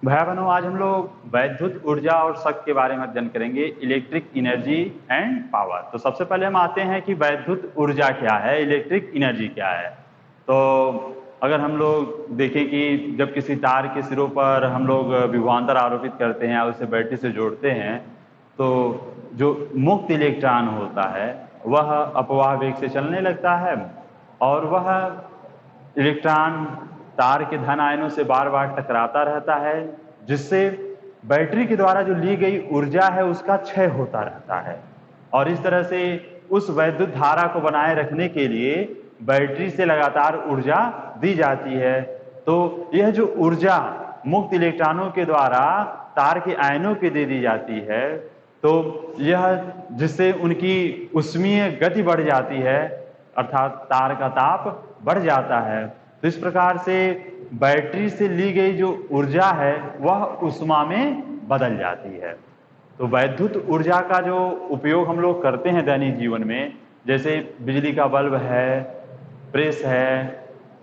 भाई बहनों, आज हम लोग वैद्युत ऊर्जा और शक्ति के बारे में अध्ययन करेंगे, इलेक्ट्रिक एनर्जी एंड पावर। तो सबसे पहले हम आते हैं कि वैद्युत ऊर्जा क्या है, इलेक्ट्रिक एनर्जी क्या है। तो अगर हम लोग देखें कि जब किसी तार के सिरों पर हम लोग विभवांतर आरोपित करते हैं या उसे बैटरी से जोड़ते हैं, तो जो मुक्त इलेक्ट्रॉन होता है वह अपवाह वेग से चलने लगता है और वह इलेक्ट्रॉन तार के धन आयनों से बार बार टकराता रहता है, जिससे बैटरी के द्वारा जो ली गई ऊर्जा है उसका क्षय होता रहता है। और इस तरह से उस वैद्युत धारा को बनाए रखने के लिए बैटरी से लगातार ऊर्जा दी जाती है। तो यह जो ऊर्जा मुक्त इलेक्ट्रॉनों के द्वारा तार के आयनों के दे दी जाती है, तो यह जिससे उनकी ऊष्मीय गति बढ़ जाती है, अर्थात तार का ताप बढ़ जाता है। तो इस प्रकार से बैटरी से ली गई जो ऊर्जा है वह ऊष्मा में बदल जाती है। तो वैद्युत ऊर्जा का जो उपयोग हम लोग करते हैं दैनिक जीवन में, जैसे बिजली का बल्ब है, प्रेस है,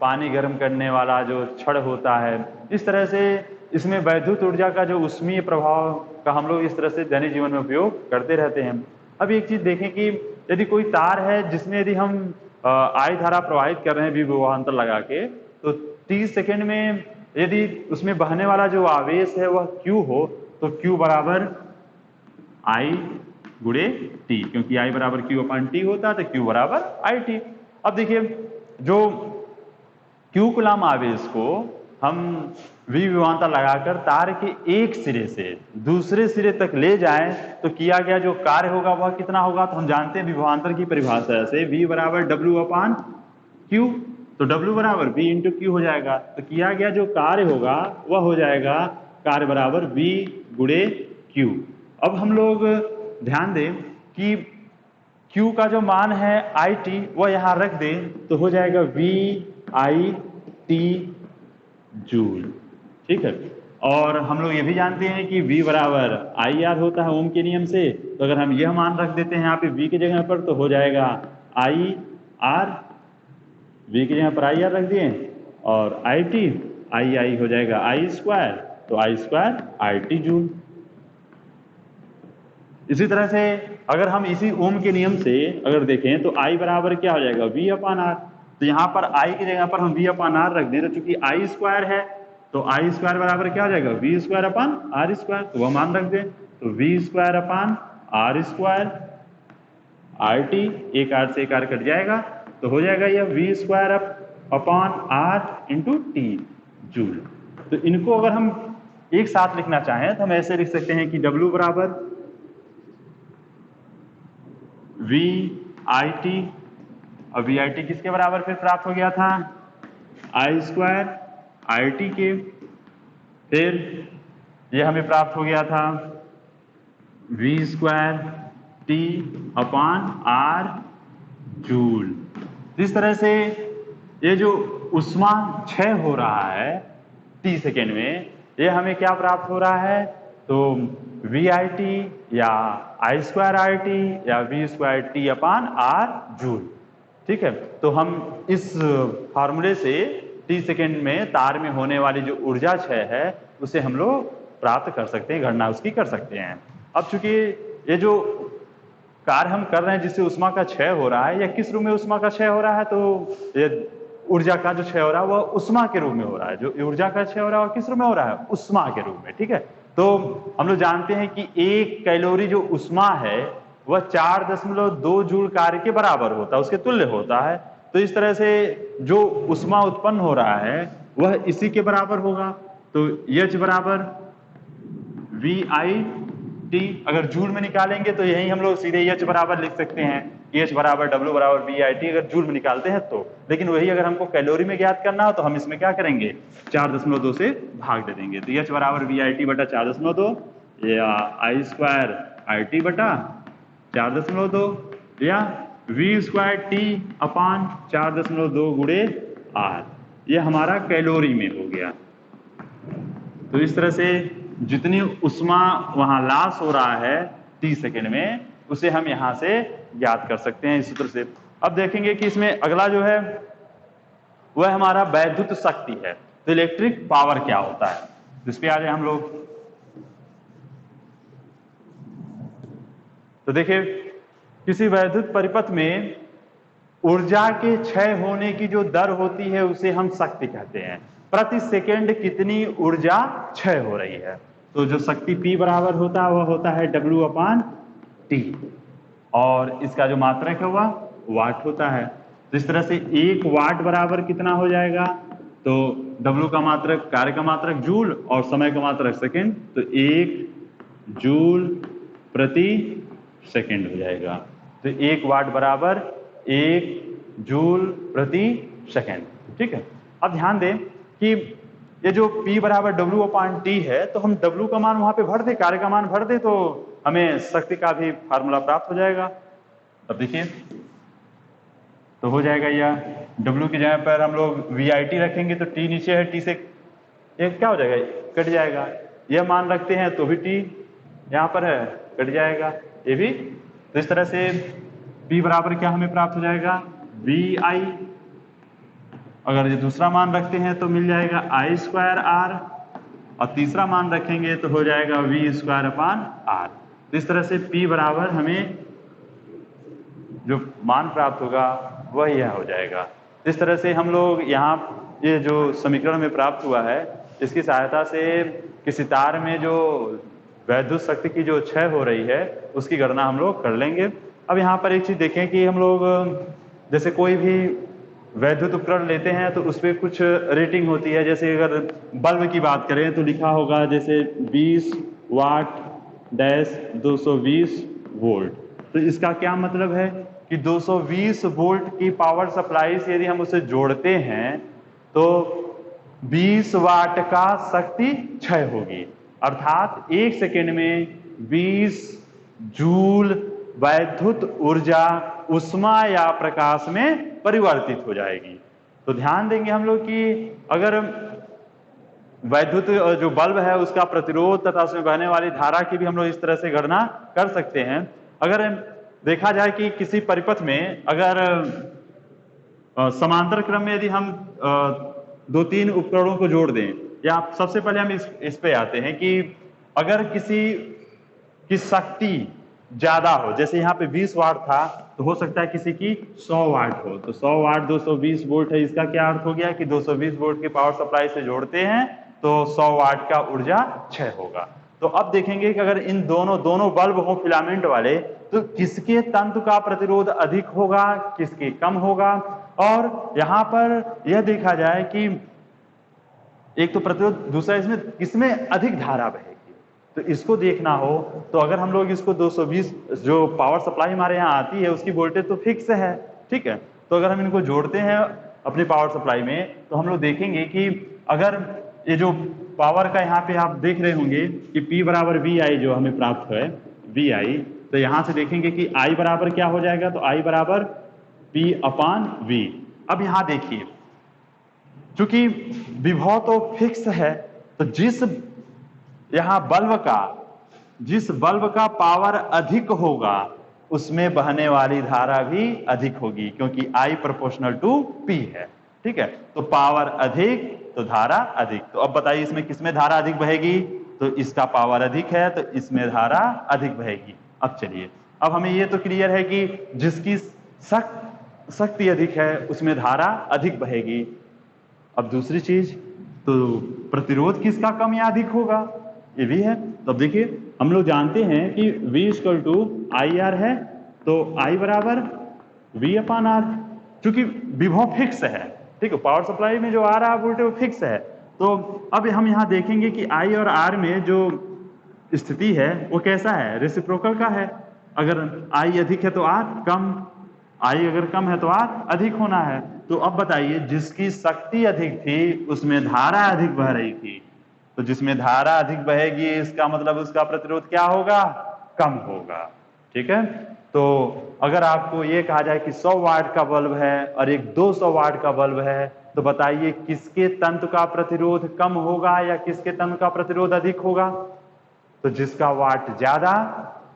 पानी गर्म करने वाला जो छड़ होता है, इस तरह से इसमें वैद्युत ऊर्जा का जो ऊष्मीय प्रभाव का हम लोग इस तरह से दैनिक जीवन में उपयोग करते रहते हैं। अब एक चीज देखें कि यदि कोई तार है जिसमें यदि हम आई धारा प्रवाहित कर रहे हैं विभवांतर लगा के, तो 30 सेकेंड में यदि उसमें बहने वाला जो आवेश है वह Q हो, तो Q बराबर I गुणे T, क्योंकि I बराबर Q/T होता है, तो Q बराबर IT। अब देखिए, जो Q कूलाम आवेश को हम विभवांतर लगाकर तार के एक सिरे से दूसरे सिरे तक ले जाएं, तो किया गया जो कार्य होगा वह कितना होगा। तो हम जानते हैं विभवांतर की परिभाषा से V बराबर W/Q, तो W बराबर V इंटू Q हो जाएगा। तो किया गया जो कार्य होगा वह हो जाएगा कार्य बराबर V गुणे Q। अब हम लोग ध्यान दें कि Q का जो मान है IT वह यहाँ रख दें, तो हो जाएगा VIT जूल। ठीक है। और हम लोग ये भी जानते हैं कि V बराबर IR होता है ओम के नियम से, तो अगर हम यह मान रख देते हैं यहाँ पे V की जगह पर, तो हो जाएगा IR, V की जगह पर IR रख दिए, और I हो जाएगा I², तो I² IT जूल। इसी तरह से अगर हम इसी ओम के नियम से अगर देखें तो I बराबर क्या हो जाएगा V/R, तो यहाँ पर I की जगह पर हम V/R रख दें, तो चूंकि I² है तो I² बराबर क्या हो जाएगा V²/R², तो वह मान रख दें, तो V²/R², RT, एक R से एक R कट जाएगा, तो हो जाएगा यह V²/R इंटू T जूल। तो इनको अगर हम एक साथ लिखना चाहें तो हम ऐसे लिख सकते हैं कि W बराबर VIT, और VIT किसके बराबर फिर प्राप्त हो गया था I² RT के, फिर यह हमें प्राप्त हो गया था V²T/R जूल। इस तरह से ये जो उष्मा क्षय हो रहा है T सेकेंड में, ये हमें क्या प्राप्त हो रहा है, तो VIT या I²RT या V²T/R जूल। ठीक है। तो हम इस फार्मूले से T सेकेंड में तार में होने वाली जो ऊर्जा क्षय है उसे हम लोग प्राप्त कर सकते हैं, गणना उसकी कर सकते हैं। अब चूंकि ये जो कार्य हम कर रहे हैं जिससे उष्मा का क्षय हो रहा है, या किस रूप में उष्मा का क्षय हो रहा है, तो ये ऊर्जा का जो क्षय हो रहा है वह उष्मा के रूप में हो रहा है। जो ऊर्जा का क्षय हो रहा है वह किस रूप में हो रहा है, उष्मा के रूप में। ठीक है। तो हम लोग जानते हैं कि 1 कैलोरी जो उष्मा है वह 4.2 जूल कार्य के बराबर होता है, उसके तुल्य होता है। तो इस तरह से जो उष्मा उत्पन्न हो रहा है वह इसी के बराबर होगा। तो H बराबर VIT, अगर जूल में निकालेंगे तो यही हम लोग सीधे H बराबर लिख सकते हैं कि H बराबर W बराबर VIT, अगर जूल में निकालते हैं तो। लेकिन वही अगर हमको कैलोरी में ज्ञात करना हो तो हम इसमें क्या करेंगे, 4.2 से भाग दे देंगे। तो H बराबर VIT बटा 4.2 या I² RT बटा 4.2 या V²T/4.2 गुणे R, यह हमारा कैलोरी में हो गया। तो इस तरह से जितनी उष्मा वहां लॉस हो रहा है T सेकेंड में, उसे हम यहां से ज्ञात कर सकते हैं इस सूत्र से। अब देखेंगे कि इसमें अगला जो है वह हमारा वैद्युत शक्ति है। तो इलेक्ट्रिक पावर क्या होता है। इस पे आ जाए हम लोग। तो देखिए, किसी वैद्युत परिपथ में ऊर्जा के क्षय होने की जो दर होती है उसे हम शक्ति कहते हैं। प्रति सेकंड कितनी ऊर्जा क्षय हो रही है, तो जो शक्ति P बराबर होता है वह होता है W/T, और इसका जो मात्रक है वह वाट होता है। तो इस तरह से 1 वाट बराबर कितना हो जाएगा, तो W का मात्रक, कार्य का मात्रक जूल और समय का मात्रक सेकंड, तो 1 जूल प्रति सेकंड हो जाएगा। तो 1 वाट बराबर 1 जूल प्रति सेकंड। ठीक है, अब ध्यान दें कि ये जो P बराबर W/T है, तो हम W का मान वहां पे भर दे, कार्य का मान भर दे, तो हमें शक्ति का भी फार्मूला प्राप्त हो जाएगा। अब देखिए, तो हो जाएगा यह W की जगह पर हम लोग VIT रखेंगे तो T नीचे है, T से ये क्या हो जाएगा, कट जाएगा। यह मान रखते हैं तो भी T यहाँ पर है, कट जाएगा ये भी। तो इस तरह से P बराबर क्या हमें प्राप्त हो जाएगा, VI। अगर ये दूसरा मान रखते हैं तो मिल जाएगा I²R, और तीसरा मान रखेंगे तो हो जाएगा V²/R। तो इस तरह से P बराबर हमें जो मान प्राप्त होगा वह यह हो जाएगा। इस तरह से हम लोग यहाँ ये जो समीकरण में प्राप्त हुआ है, इसकी सहायता से किसी तार में जो वैद्युत शक्ति की जो क्षय हो रही है उसकी गणना हम लोग कर लेंगे। अब यहाँ पर एक चीज देखें कि हम लोग जैसे कोई भी वैद्युत उपकरण लेते हैं तो उस पर कुछ रेटिंग होती है। जैसे अगर बल्ब की बात करें तो लिखा होगा जैसे 20 वाट डैश 220 वोल्ट। तो इसका क्या मतलब है कि 220 वोल्ट की पावर सप्लाई से यदि हम उसे जोड़ते हैं तो 20 वाट का शक्ति क्षय होगी, अर्थात 1 सेकेंड में 20 जूल वैद्युत ऊर्जा उष्मा या प्रकाश में परिवर्तित हो जाएगी। तो ध्यान देंगे हम लोग कि अगर वैद्युत जो बल्ब है उसका प्रतिरोध तथा उसमें बहने वाली धारा की भी हम लोग इस तरह से गणना कर सकते हैं। अगर देखा जाए कि किसी परिपथ में अगर समांतर क्रम में यदि हम 2-3 उपकरणों को जोड़ दें, या सबसे पहले हम इस पे आते हैं कि अगर किसी की शक्ति ज्यादा हो, जैसे यहाँ पे 20 वाट था तो हो सकता है किसी की 100 वाट हो, तो 100 वाट 220 वोल्ट है। इसका क्या अर्थ हो गया कि 220 वोल्ट की पावर सप्लाई से जोड़ते हैं तो 100 वाट का ऊर्जा क्षय होगा। तो अब देखेंगे कि अगर इन दोनों बल्ब हो फिलामेंट वाले, तो किसके तंतु का प्रतिरोध अधिक होगा, किसके कम होगा। और यहाँ पर यह देखा जाए कि एक तो प्रतिरोध, दूसरा इसमें किसमें अधिक धारा बहेगी। तो इसको देखना हो तो अगर हम लोग इसको 220 जो पावर सप्लाई हमारे यहाँ आती है उसकी वोल्टेज तो फिक्स है, ठीक है। तो अगर हम इनको जोड़ते हैं अपनी पावर सप्लाई में तो हम लोग देखेंगे कि अगर ये जो पावर का यहाँ पे आप देख रहे होंगे कि P बराबर VI जो हमें प्राप्त है VI, तो यहाँ से देखेंगे कि I बराबर क्या हो जाएगा, तो I बराबर P/V। अब यहाँ देखिए, चूंकि विभव तो फिक्स है, तो जिस बल्ब का पावर अधिक होगा उसमें बहने वाली धारा भी अधिक होगी, क्योंकि I प्रोपोर्शनल टू P है, ठीक है। तो पावर अधिक तो धारा अधिक। तो अब बताइए इसमें किसमें धारा अधिक बहेगी, तो इसका पावर अधिक है तो इसमें धारा अधिक बहेगी। अब चलिए, अब हमें ये तो क्लियर है कि जिसकी शक्ति अधिक है उसमें धारा अधिक बहेगी। अब दूसरी चीज, तो प्रतिरोध किसका कम या अधिक होगा, ये भी है। तो अब देखिए, हम लोग जानते हैं कि V=IR है, तो I बराबर V/R, क्योंकि विभव फिक्स है, ठीक है। पावर सप्लाई में जो आ रहा है वोल्टेज वो फिक्स है। तो अब हम यहाँ देखेंगे कि I और R में जो स्थिति है वो कैसा है, रेसिप्रोकल का है। अगर I अधिक है तो R कम, I अगर कम है तो R अधिक होना है। तो अब बताइए, जिसकी शक्ति अधिक थी उसमें धारा अधिक बह रही थी, तो जिसमें धारा अधिक बहेगी इसका मतलब उसका प्रतिरोध क्या होगा, कम होगा, ठीक है। तो अगर आपको ये कहा जाए कि 100 वाट का बल्ब है और एक 200 वाट का बल्ब है, तो बताइए किसके तंतु का प्रतिरोध कम होगा या किसके तंतु का प्रतिरोध अधिक होगा। तो जिसका वाट ज्यादा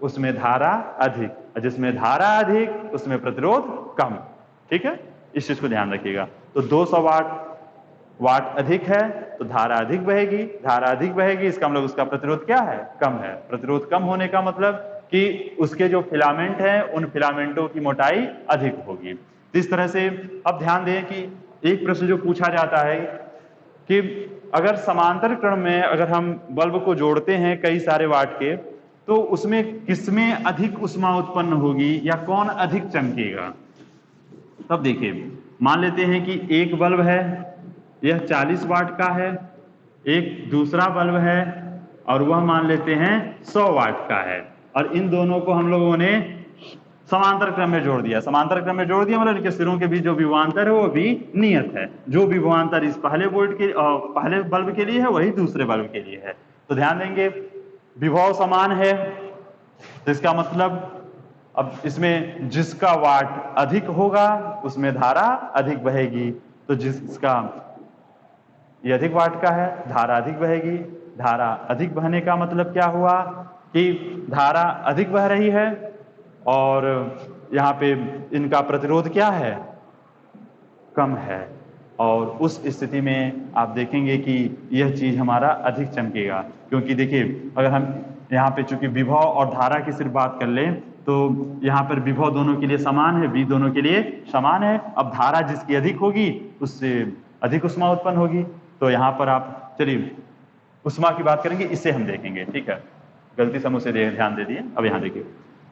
उसमें धारा अधिक, और जिसमें धारा अधिक उसमें प्रतिरोध कम, ठीक है। इस चीज को ध्यान रखिएगा। तो 200 वाट वाट अधिक है तो धारा अधिक बहेगी, धारा अधिक बहेगी इसका मतलब उसका प्रतिरोध क्या है, कम है। प्रतिरोध कम होने का मतलब कि उसके जो फिलामेंट हैं उन फिलामेंटों की मोटाई अधिक होगी। तो इस तरह से अब ध्यान दें कि एक प्रश्न जो पूछा जाता है कि अगर समांतर क्रम में अगर हम बल्ब को जोड़ते हैं कई सारे वाट के, तो उसमें किसमें अधिक ऊष्मा उत्पन्न होगी या कौन अधिक चमकेगा। तब देखिए मान लेते हैं कि एक बल्ब है, यह 40 वाट का है, एक दूसरा बल्ब है और वह मान लेते हैं 100 वाट का है, और इन दोनों को हम लोगों ने समांतर क्रम में जोड़ दिया। समांतर क्रम में जोड़ दिया मतलब इनके सिरों के बीच जो विभवांतर है वो भी नियत है। जो विभवांतर इस पहले पहले बल्ब के लिए है वही दूसरे बल्ब के लिए है। तो ध्यान देंगे विभव समान है, तो इसका मतलब अब इसमें जिसका वाट अधिक होगा उसमें धारा अधिक बहेगी। तो जिसका ये अधिक वाट का है धारा अधिक बहेगी। धारा अधिक बहने का मतलब क्या हुआ कि धारा अधिक बह रही है और यहाँ पे इनका प्रतिरोध क्या है, कम है, और उस स्थिति में आप देखेंगे कि यह चीज हमारा अधिक चमकेगा। क्योंकि देखिए अगर हम यहाँ पे चूंकि विभव और धारा की सिर्फ बात कर लें तो यहाँ पर विभव दोनों के लिए समान है, V दोनों के लिए समान है। अब धारा जिसकी अधिक होगी उससे अधिक ऊष्मा उत्पन्न होगी। तो यहाँ पर आप चलिए ऊष्मा की बात करेंगे, इससे हम देखेंगे, ठीक है। गलती से हम उसे ध्यान दे दिए। अब यहाँ देखिए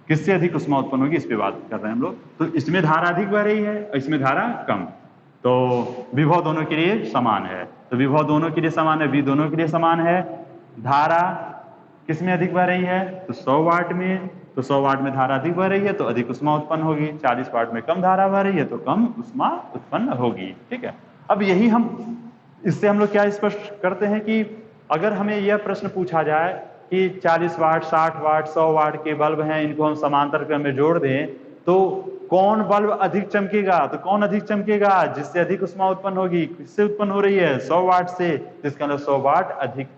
किससे अधिक ऊष्मा उत्पन्न होगी इस पे बात कर रहे हैं हम लोग। तो इसमें धारा अधिक बह रही है और इसमें धारा कम, तो विभव दोनों के लिए समान है। तो विभव दोनों के लिए समान है, V दोनों के लिए समान है। धारा किसमें अधिक बह रही है तो 100 वाट में, तो 100 वाट में धारा अधिक बह रही है तो अधिक ऊष्मा उत्पन्न होगी। 40 वाट में कम धारा बह रही है तो कम ऊष्मा उत्पन्न होगी, ठीक है। अब यही हम इससे हम लोग क्या स्पष्ट करते हैं कि अगर हमें यह प्रश्न पूछा जाए कि 40 वाट 60 वाट 100 वाट के बल्ब हैं, इनको हम समांतर क्रम में जोड़ दें तो कौन बल्ब अधिक चमकेगा, तो कौन अधिक चमकेगा, जिससे अधिक ऊष्मा उत्पन्न होगी। किससे उत्पन्न हो रही है 100 वाट से, जिसका मतलब 100 वाट अधिक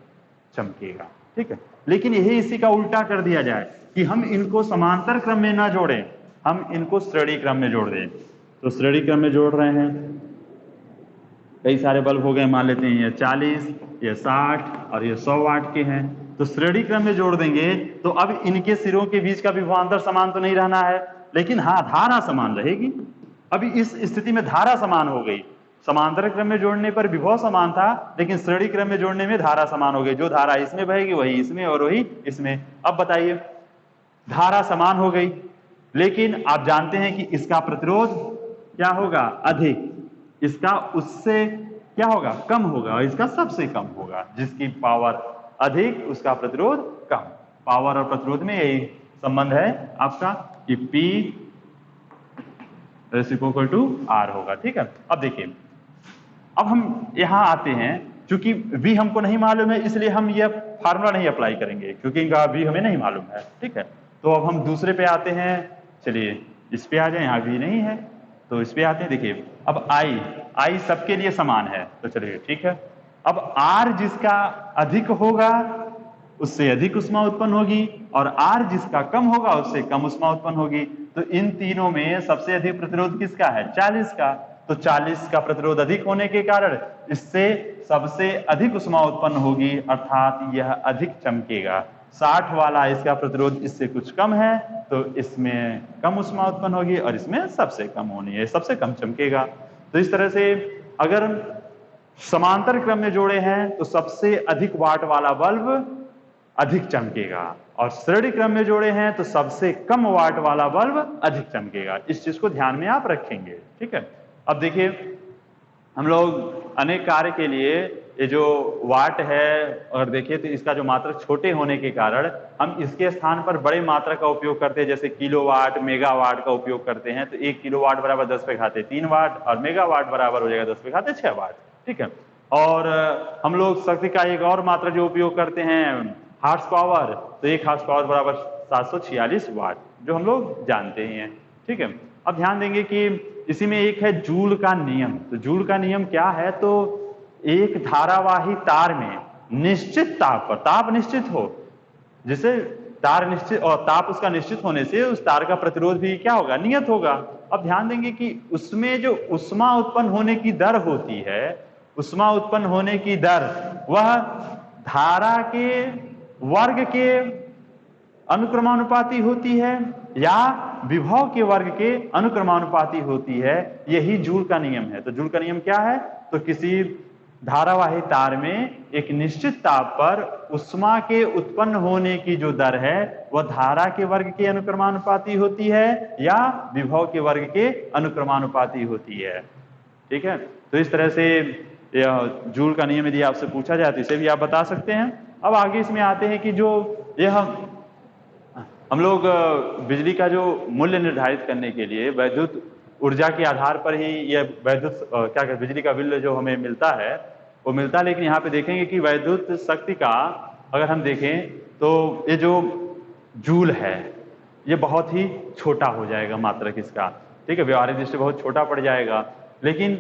चमकेगा, ठीक है। लेकिन यही इसी का उल्टा कर दिया जाए कि हम इनको समांतर क्रम में ना जोड़ें, हम इनको श्रेणी क्रम में जोड़ दें। तो श्रेणी क्रम में जोड़ रहे हैं, कई सारे बल्ब हो गए, मान लेते हैं ये 40, ये 60 और ये 100 वाट के हैं। तो श्रेणी क्रम में जोड़ देंगे तो अब इनके सिरों के बीच का विभवांतर समान तो नहीं रहना है, लेकिन हाँ धारा समान रहेगी। अभी इस स्थिति में धारा समान हो गई। समांतर क्रम में जोड़ने पर विभव समान था, लेकिन श्रेणी क्रम में जोड़ने में धारा समान हो गई। जो धारा इसमें बहेगी वही इसमें और वही इसमें। अब बताइए धारा समान हो गई, लेकिन आप जानते हैं कि इसका प्रतिरोध क्या होगा, अधिक, इसका उससे क्या होगा, कम होगा, और इसका सबसे कम होगा। जिसकी पावर अधिक उसका प्रतिरोध कम। पावर और प्रतिरोध में यही संबंध है आपका कि P रेसिप्रोकल टू R होगा, ठीक है। अब देखिए अब हम यहां आते हैं, चूंकि V हमको नहीं मालूम है इसलिए हम यह फार्मूला नहीं अप्लाई करेंगे, क्योंकि इनका V हमें नहीं मालूम है, ठीक है। तो अब हम दूसरे पे आते हैं, चलिए इस पे आ जाए, यहाँ V नहीं है तो इस पे आते हैं। देखिए अब I सबके लिए समान है, तो चलिए ठीक है। अब R जिसका अधिक होगा उससे अधिक ऊष्मा उत्पन्न होगी, और R जिसका कम होगा उससे कम ऊष्मा उत्पन्न होगी। तो इन तीनों में सबसे अधिक प्रतिरोध किसका है, 40 का। तो 40 का प्रतिरोध अधिक होने के कारण इससे सबसे अधिक ऊष्मा उत्पन्न होगी, अर्थात यह अधिक चमकेगा। 60 वाला इसका प्रतिरोध इससे कुछ कम है तो इसमें कम ऊष्मा उत्पन्न होगी और इसमें सबसे कम होनी है, सबसे कम चमकेगा। तो इस तरह से अगर समांतर क्रम में जोड़े हैं तो सबसे अधिक वाट वाला बल्ब अधिक चमकेगा, और श्रेणी क्रम में जोड़े हैं तो सबसे कम वाट वाला बल्ब अधिक चमकेगा। इस चीज को ध्यान में आप रखेंगे, ठीक है। अब देखिए हम लोग अनेक कार्य के लिए ये जो वाट है और देखिए तो इसका जो मात्रक छोटे होने के कारण हम इसके स्थान पर बड़े मात्रक का उपयोग करते हैं, जैसे किलोवाट मेगावाट का उपयोग करते हैं। तो 1 किलोवाट बराबर 10⁻³ वाट और मेगावाट बराबर हो जाएगा 10⁻6 वाट, ठीक है। और हम लोग शक्ति का एक और मात्रक जो उपयोग करते हैं हार्स पावर, तो 1 हार्स पावर बराबर 746 वाट, जो हम लोग जानते ही हैं, ठीक है। अब ध्यान देंगे कि इसी में एक है जूल का नियम। तो जूल का नियम क्या है, तो एक धारावाही तार में निश्चित ताप पर, ताप निश्चित हो, जिसे तार निश्चित और ताप उसका निश्चित होने से उस तार का प्रतिरोध भी क्या होगा, नियत होगा। अब ध्यान देंगे कि उसमें जो ऊष्मा उत्पन्न होने की दर होती है उष्मा उत्पन्न होने की दर वह धारा के वर्ग के अनुक्रमानुपाती होती है या विभव के वर्ग के अनुक्रमानुपाती होती है। यही जूल का नियम है। तो जूल का नियम क्या है? तो किसी धारावाही तार में एक निश्चित ताप पर उष्मा के उत्पन्न होने की जो दर है वह धारा के वर्ग के अनुक्रमानुपाती होती है या विभव के वर्ग के अनुक्रमानुपाती होती है। ठीक है, तो इस तरह से यह जूल का नियम यदि आपसे पूछा जाए तो इसे भी आप बता सकते हैं। अब आगे इसमें आते हैं कि जो यह हम लोग बिजली का जो मूल्य निर्धारित करने के लिए वैद्युत ऊर्जा के आधार पर ही यह वैद्युत क्या कहते बिजली का बिल जो हमें मिलता है वो मिलता है। लेकिन यहाँ पे देखेंगे कि वैद्युत शक्ति का अगर हम देखें तो ये जो जूल है ये बहुत ही छोटा हो जाएगा मात्रक इसका। ठीक है, व्यवहारिक दृष्टि बहुत छोटा पड़ जाएगा। लेकिन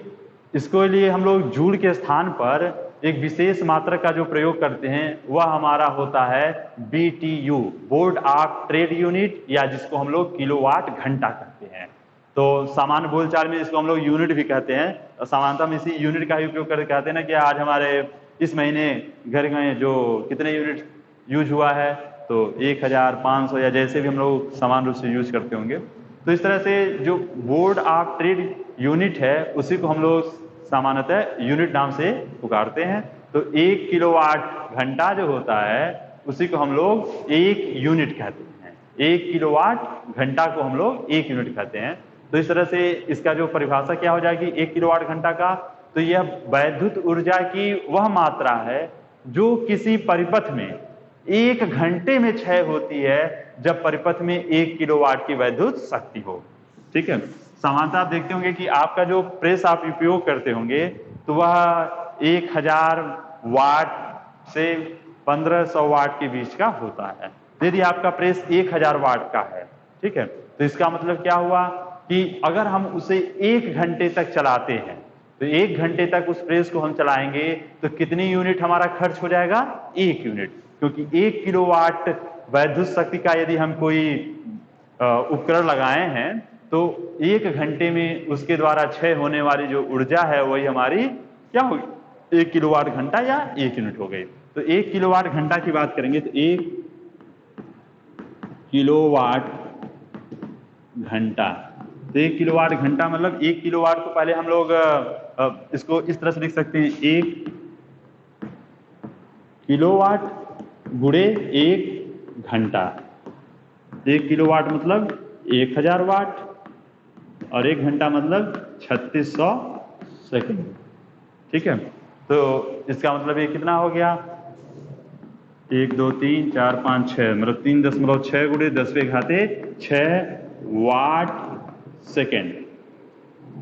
इसको लिए हम लोग जूल के स्थान पर एक विशेष मात्रक का जो प्रयोग करते हैं वह हमारा होता है BTU, board of trade unit, या जिसको हम लोग किलोवाट घंटा कहते हैं। तो सामान्य बोलचाल में इसको हम लोग यूनिट भी कहते हैं और सामान्यतः हम इसी यूनिट का ही उपयोग करके कहते हैं ना कि आज हमारे इस महीने घर में जो कितने यूनिट यूज हुआ है, तो 1500 या जैसे भी हम लोग समान रूप से यूज करते होंगे। तो इस तरह से जो बोर्ड ऑफ ट्रेड यूनिट है उसी को हम लोग सामान्यतः यूनिट नाम से पुकारते हैं। तो 1 किलोवाट घंटा जो होता है उसी को हम लोग 1 यूनिट कहते हैं। 1 किलोवाट घंटा को हम लोग 1 यूनिट कहते हैं। तो इस तरह से इसका जो परिभाषा क्या हो जाएगी 1 किलोवाट घंटा का, तो यह वैद्युत ऊर्जा की वह मात्रा है जो किसी परिपथ में 1 घंटे में क्षय होती है जब परिपथ में 1 किलोवाट की वैद्युत शक्ति हो। ठीक है, सामान्यतः आप देखते होंगे कि आपका जो प्रेस आप उपयोग करते होंगे तो वह 1000 वाट से 1500 वाट के बीच का होता है। यदि आपका प्रेस 1000 वाट का है, ठीक है, तो इसका मतलब क्या हुआ कि अगर हम उसे 1 घंटे तक चलाते हैं तो 1 घंटे तक उस प्रेस को हम चलाएंगे तो कितनी यूनिट हमारा खर्च हो जाएगा? 1 यूनिट, क्योंकि 1 किलोवाट वैद्युत शक्ति का यदि हम कोई उपकरण लगाए हैं तो 1 घंटे में उसके द्वारा क्षय होने वाली जो ऊर्जा है वही हमारी क्या होगी? 1 किलोवाट घंटा या 1 यूनिट हो गई। तो 1 किलोवाट घंटा की बात करेंगे तो 1 किलोवाट घंटा, तो 1 किलोवाट घंटा मतलब 1 किलोवाट को पहले हम लोग इसको इस तरह से लिख सकते हैं 1 किलोवाट गुणे 1 घंटा। 1 किलोवाट मतलब 1000 वाट और 1 घंटा मतलब 3600 सेकंड। ठीक है, तो इसका मतलब ये कितना हो गया? 1 2 3 4 5 6 मतलब 3.6 गुणे 10⁻6 वाट सेकेंड।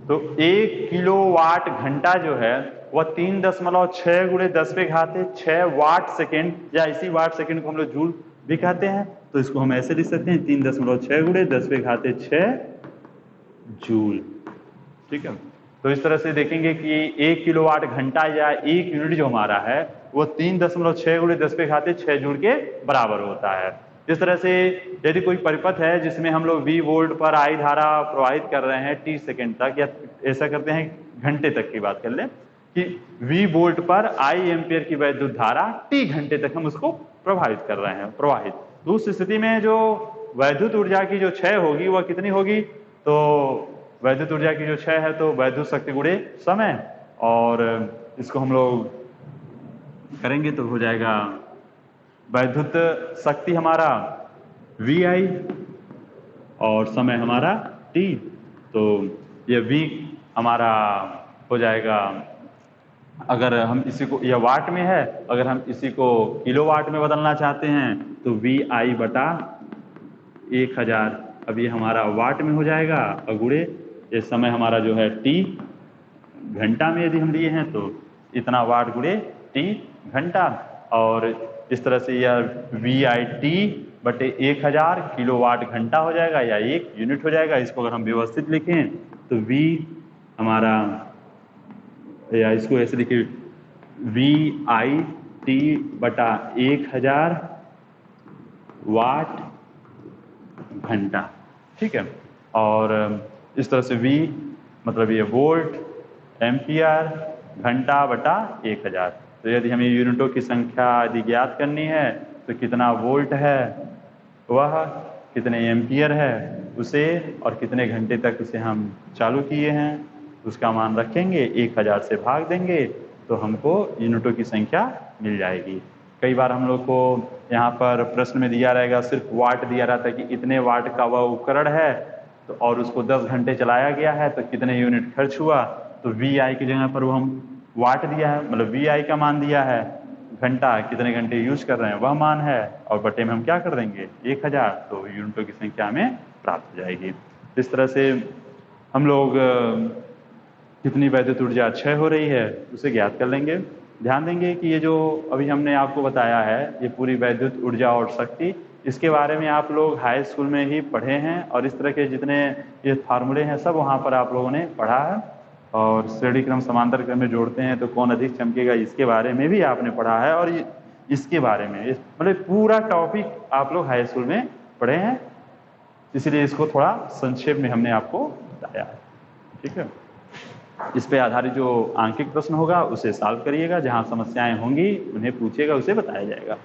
तो 1 किलोवाट घंटा जो है वह 3.6 गुणे 10⁻6 वाट सेकेंड, या इसी वाट सेकेंड को हम लोग जूल भी कहते हैं। तो इसको हम ऐसे लिख सकते हैं 3.6 गुणे 10⁻6 जूल। ठीक है, तो इस तरह से देखेंगे कि 1 किलोवाट घंटा या 1 यूनिट जो हमारा है वो 3.6 गुणे 10⁻6 जूल के बराबर होता है। इस तरह से यदि कोई परिपथ है जिसमें हम लोग V वोल्ट पर I धारा प्रवाहित कर रहे हैं T सेकेंड तक, या ऐसा करते हैं घंटे तक की बात कर लें कि V वोल्ट पर I एम्पियर की वैद्युत धारा T घंटे तक हम उसको प्रभावित कर रहे हैं प्रवाहित, तो उस स्थिति में जो वैद्युत ऊर्जा की जो क्षय होगी वह कितनी होगी? तो वैद्युत ऊर्जा की जो क्षय है तो वैद्युत शक्ति गुणे समय, और इसको हम लोग करेंगे तो हो जाएगा वैद्युत शक्ति हमारा VI और समय हमारा T। तो ये V हमारा हो जाएगा, अगर हम इसी को, यह वाट में है, अगर हम इसी को किलोवाट में बदलना चाहते हैं तो VI बटा 1000, अब ये हमारा वाट में हो जाएगा, और गुणे ये समय हमारा जो है T घंटा में यदि हम लिए हैं तो इतना वाट गुणे T घंटा, और इस तरह से यह VIT बटे 1000 किलोवाट घंटा हो जाएगा या 1 यूनिट हो जाएगा। इसको अगर हम व्यवस्थित लिखें तो V हमारा, या इसको ऐसे लिखिए VIT बटा 1000 वाट घंटा। ठीक है, और इस तरह से V मतलब ये वोल्ट, एम्पियर घंटा बटा 1000। तो यदि हमें यूनिटों की संख्या यदि ज्ञात करनी है तो कितना वोल्ट है वह, कितने एम्पियर है उसे, और कितने घंटे तक उसे हम चालू किए हैं उसका मान रखेंगे, 1000 से भाग देंगे तो हमको यूनिटों की संख्या मिल जाएगी। कई बार हम लोग को यहाँ पर प्रश्न में दिया रहेगा, सिर्फ वाट दिया रहता है कि इतने वाट का वह उपकरण है तो और उसको 10 घंटे चलाया गया है तो कितने यूनिट खर्च हुआ। तो VI की जगह पर वो हम वाट दिया है, मतलब VI का मान दिया है, घंटा कितने घंटे यूज कर रहे हैं वह मान है, और बटे में हम क्या कर देंगे 1000, तो यूनिटों की संख्या हमें प्राप्त हो जाएगी। इस तरह से हम लोग कितनी वैद्युत ऊर्जा क्षय हो रही है उसे ज्ञात कर लेंगे। ध्यान देंगे कि ये जो अभी हमने आपको बताया है ये पूरी वैद्युत ऊर्जा और शक्ति, इसके बारे में आप लोग हाई स्कूल में ही पढ़े हैं, और इस तरह के जितने ये फार्मूले हैं सब वहाँ पर आप लोगों ने पढ़ा है। और श्रेणी क्रम समांतर क्रम में जोड़ते हैं तो कौन अधिक चमकेगा इसके बारे में भी आपने पढ़ा है, और इसके बारे में मतलब पूरा टॉपिक आप लोग हाई स्कूल में पढ़े हैं, इसलिए इसको थोड़ा संक्षेप में हमने आपको बताया है। ठीक है, इस पे आधारित जो आंकिक प्रश्न होगा उसे सॉल्व करिएगा, जहाँ समस्याएं होंगी उन्हें पूछिएगा, उसे बताया जाएगा।